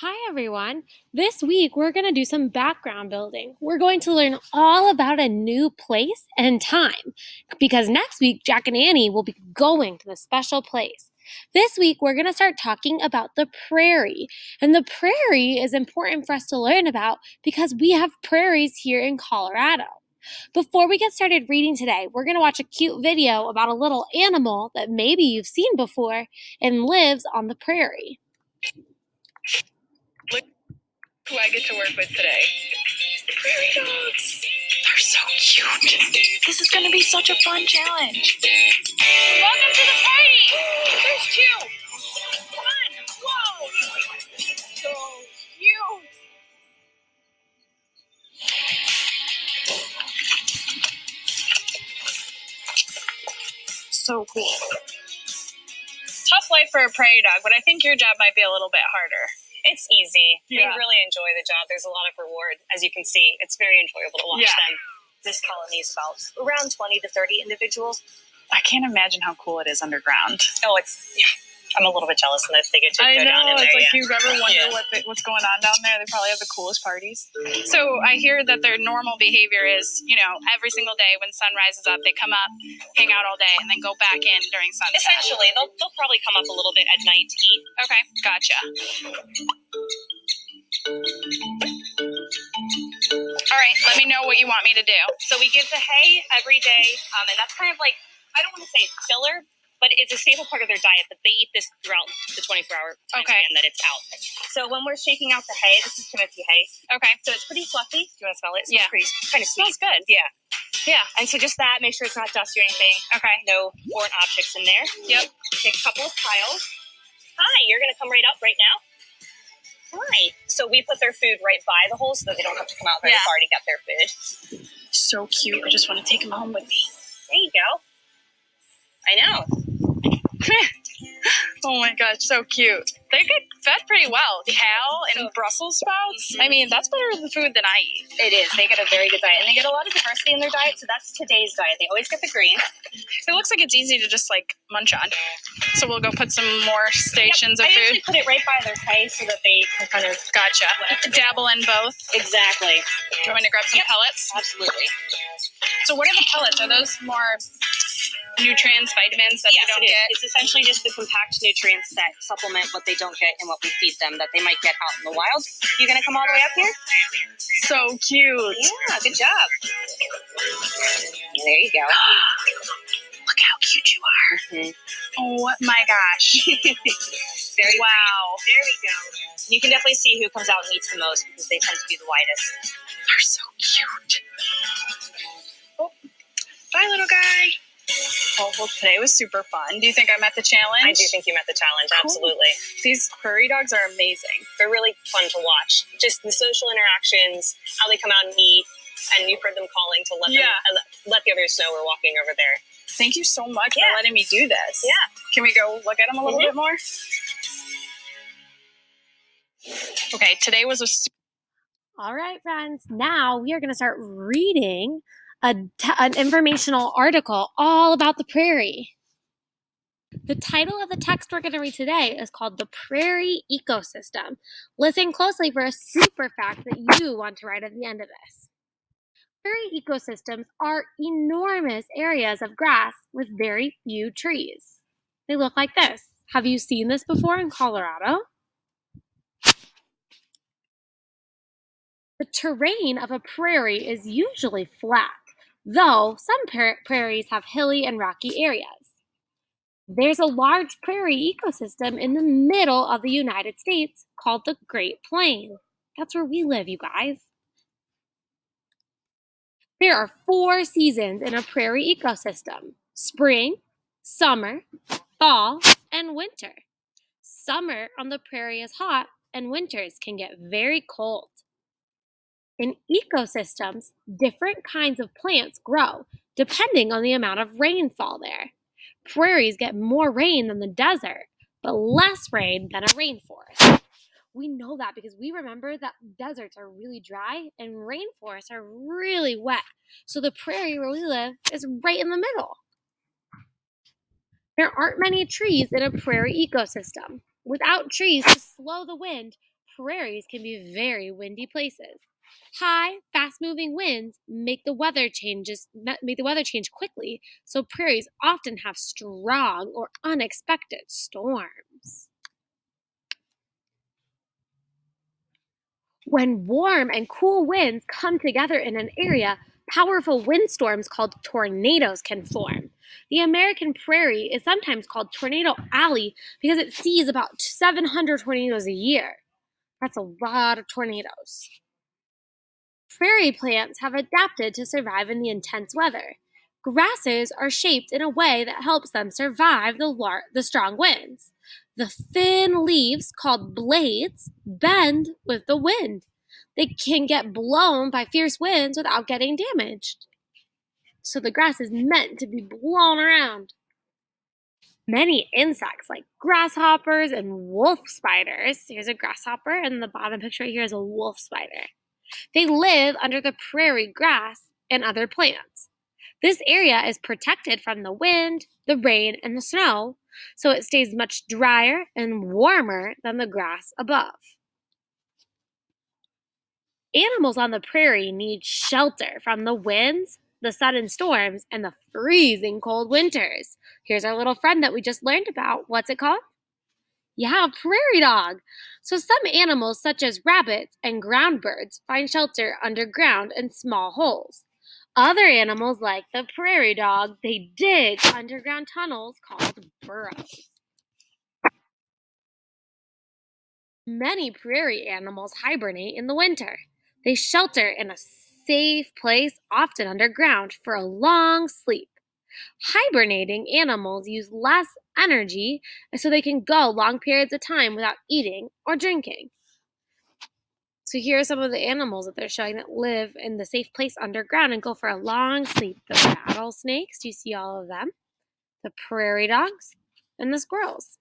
Hi, everyone. This week, we're going to do some background building. We're going to learn all about a new place and time because next week, Jack and Annie will be going to the special place. This week, we're going to start talking about the prairie. And the prairie is important for us to learn about because we have prairies here in Colorado. Before we get started reading today, we're going to watch a cute video about a little animal that maybe you've seen before and lives on the prairie. Who I get to work with today. Prairie dogs. They're so cute. This is going to be such a fun challenge. Welcome to the party. There's two. Come on. Whoa. So cute. So cool. Tough life for a prairie dog, but I think your job might be a little bit harder. It's easy. Yeah. We really enjoy the job. There's a lot of reward. As you can see, it's very enjoyable to watch them. This colony is about around 20 to 30 individuals. I can't imagine how cool it is underground. Oh, I'm a little bit jealous in that they get to go down in there. It's like you ever wonder what's going on down there. They probably have the coolest parties. So I hear that their normal behavior is, every single day when sun rises up, they come up, hang out all day, and then go back in during sunset. Essentially, they'll probably come up a little bit at night to eat. Okay, gotcha. All right, let me know what you want me to do. So we give the hay every day, and that's kind of like, I don't want to say it's filler, but it's a staple part of their diet, but they eat this throughout the 24-hour time span that it's out. So when we're shaking out the hay, this is Timothy hay. Okay. So it's pretty fluffy. Do you want to smell it? Yeah. It's pretty kind of sweet. Smells good. Yeah. Yeah. And so just that, make sure it's not dusty or anything. Okay. No foreign objects in there. Yep. Take a couple of piles. Hi, you're going to come right up right now. Hi. So we put their food right by the hole so that they don't have to come out very far to get their food. So cute. I just want to take them home with me. There you go. I know. Oh my gosh, so cute. They get fed pretty well. Kale and Brussels sprouts. I mean, that's better than food than I eat. It is. They get a very good diet. And they get a lot of diversity in their diet, so that's today's diet. They always get the green. It looks like it's easy to just, munch on. So we'll go put some more stations of I food. usually put it right by their hay so that they can kind of... Gotcha. Dabble in both. Exactly. Do you want me to grab some pellets? Absolutely. So what are the pellets? Are those more nutrients, vitamins that you don't get? It's essentially just the compact nutrients that supplement what they don't get in what we feed them that they might get out in the wild. You gonna come all the way up here? So cute. Yeah, good job. There you go. Look how cute you are. Mm-hmm. Oh my gosh. Very wow. There we go. You can definitely see who comes out and eats the most because they tend to be the widest. They're so cute. Oh. Bye, little guy. Oh, well, today was super fun. Do you think I met the challenge? I do think you met the challenge, absolutely. These prairie dogs are amazing. They're really fun to watch. Just the social interactions, how they come out and eat, and you've heard them calling to let the others know we're walking over there. Thank you so much for letting me do this. Yeah. Can we go look at them a little bit more? Okay, today was All right, friends. Now we are going to start reading an informational article all about the prairie. The title of the text we're going to read today is called The Prairie Ecosystem. Listen closely for a super fact that you want to write at the end of this. Prairie ecosystems are enormous areas of grass with very few trees. They look like this. Have you seen this before in Colorado? The terrain of a prairie is usually flat, though some prairies have hilly and rocky areas. There's a large prairie ecosystem in the middle of the United States called the Great Plains. That's where we live, you guys. There are 4 seasons in a prairie ecosystem: spring, summer, fall, and winter. Summer on the prairie is hot, and winters can get very cold. In ecosystems, different kinds of plants grow depending on the amount of rainfall there. Prairies get more rain than the desert, but less rain than a rainforest. We know that because we remember that deserts are really dry and rainforests are really wet. So the prairie where we live is right in the middle. There aren't many trees in a prairie ecosystem. Without trees to slow the wind, prairies can be very windy places. High, fast-moving winds make the weather change quickly, so prairies often have strong or unexpected storms. When warm and cool winds come together in an area, powerful windstorms called tornadoes can form. The American prairie is sometimes called Tornado Alley because it sees about 700 tornadoes a year. That's a lot of tornadoes. Prairie plants have adapted to survive in the intense weather. Grasses are shaped in a way that helps them survive the strong winds. The thin leaves, called blades, bend with the wind. They can get blown by fierce winds without getting damaged. So the grass is meant to be blown around. Many insects like grasshoppers and wolf spiders. Here's a grasshopper, and the bottom picture right here is a wolf spider. They live under the prairie grass and other plants. This area is protected from the wind, the rain, and the snow, so it stays much drier and warmer than the grass above. Animals on the prairie need shelter from the winds, the sudden storms, and the freezing cold winters. Here's our little friend that we just learned about. What's it called? Yeah, a prairie dog. So some animals, such as rabbits and ground birds, find shelter underground in small holes. Other animals, like the prairie dog, they dig underground tunnels called burrows. Many prairie animals hibernate in the winter. They shelter in a safe place, often underground, for a long sleep. Hibernating animals use less energy so they can go long periods of time without eating or drinking. So here are some of the animals that they're showing that live in the safe place underground and go for a long sleep. The rattlesnakes, do you see all of them? The prairie dogs and the squirrels.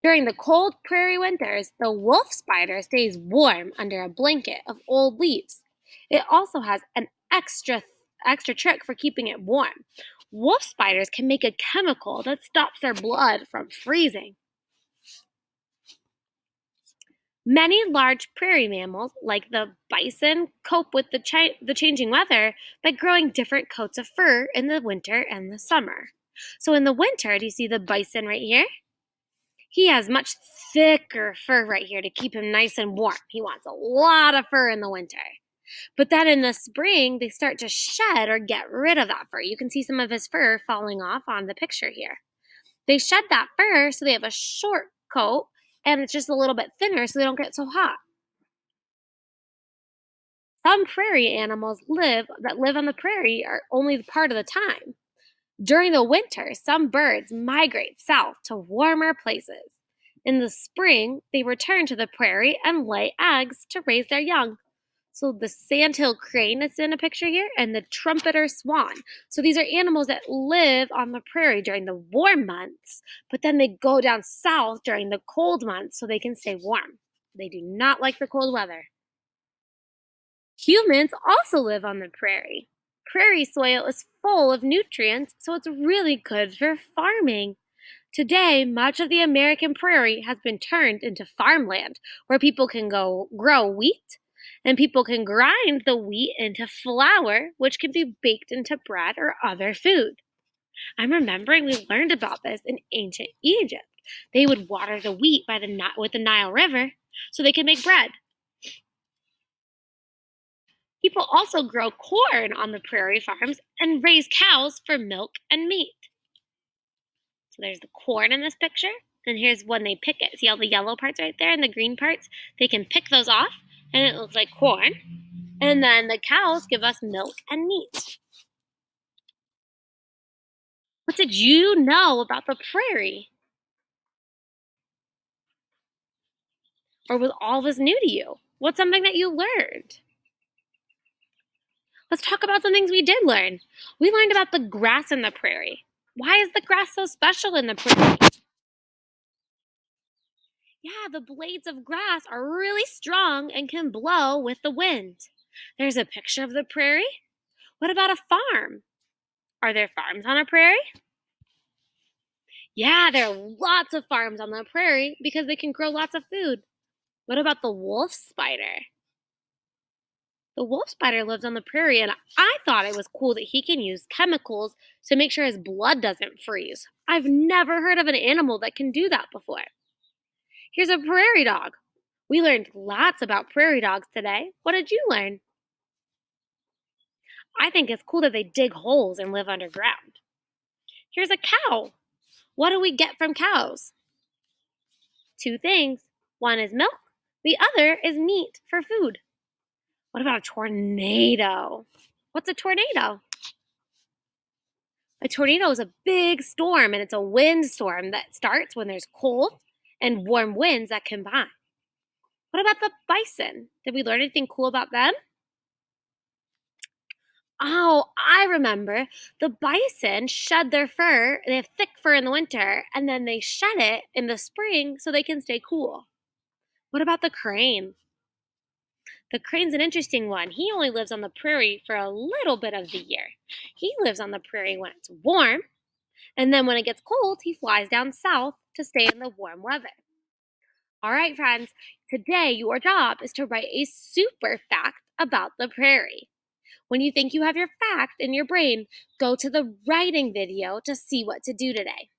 During the cold prairie winters, the wolf spider stays warm under a blanket of old leaves. It also has an extra trick for keeping it warm. Wolf spiders can make a chemical that stops their blood from freezing. Many large prairie mammals, like the bison, cope with the changing weather by growing different coats of fur in the winter and the summer. So in the winter, do you see the bison right here? He has much thicker fur right here to keep him nice and warm. He wants a lot of fur in the winter. But then in the spring, they start to shed or get rid of that fur. You can see some of his fur falling off on the picture here. They shed that fur so they have a short coat, and it's just a little bit thinner so they don't get so hot. Some prairie animals that live on the prairie are only part of the time. During the winter, some birds migrate south to warmer places. In the spring, they return to the prairie and lay eggs to raise their young. So the sandhill crane is in a picture here, and the trumpeter swan. So these are animals that live on the prairie during the warm months, but then they go down south during the cold months so they can stay warm. They do not like the cold weather. Humans also live on the prairie. Prairie soil is full of nutrients, so it's really good for farming. Today, much of the American prairie has been turned into farmland where people can go grow wheat, and people can grind the wheat into flour, which can be baked into bread or other food. I'm remembering we learned about this in ancient Egypt. They would water the wheat with the Nile River so they could make bread. People also grow corn on the prairie farms and raise cows for milk and meat. So there's the corn in this picture, and here's when they pick it. See all the yellow parts right there and the green parts? They can pick those off, and it looks like corn. And then the cows give us milk and meat. What did you know about the prairie? Or was all this new to you? What's something that you learned? Let's talk about some things we did learn. We learned about the grass in the prairie. Why is the grass so special in the prairie? Yeah, the blades of grass are really strong and can blow with the wind. There's a picture of the prairie. What about a farm? Are there farms on a prairie? Yeah, there are lots of farms on the prairie because they can grow lots of food. What about the wolf spider? The wolf spider lives on the prairie, and I thought it was cool that he can use chemicals to make sure his blood doesn't freeze. I've never heard of an animal that can do that before. Here's a prairie dog. We learned lots about prairie dogs today. What did you learn? I think it's cool that they dig holes and live underground. Here's a cow. What do we get from cows? Two things. One is milk, the other is meat for food. What about a tornado? What's a tornado? A tornado is a big storm, and it's a windstorm that starts when there's cold and warm winds that combine. What about the bison? Did we learn anything cool about them? Oh, I remember. The bison shed their fur. They have thick fur in the winter, and then they shed it in the spring so they can stay cool. What about the crane? The crane's an interesting one. He only lives on the prairie for a little bit of the year. He lives on the prairie when it's warm, and then when it gets cold, he flies down south to stay in the warm weather. All right, friends, today your job is to write a super fact about the prairie. When you think you have your fact in your brain, go to the writing video to see what to do today.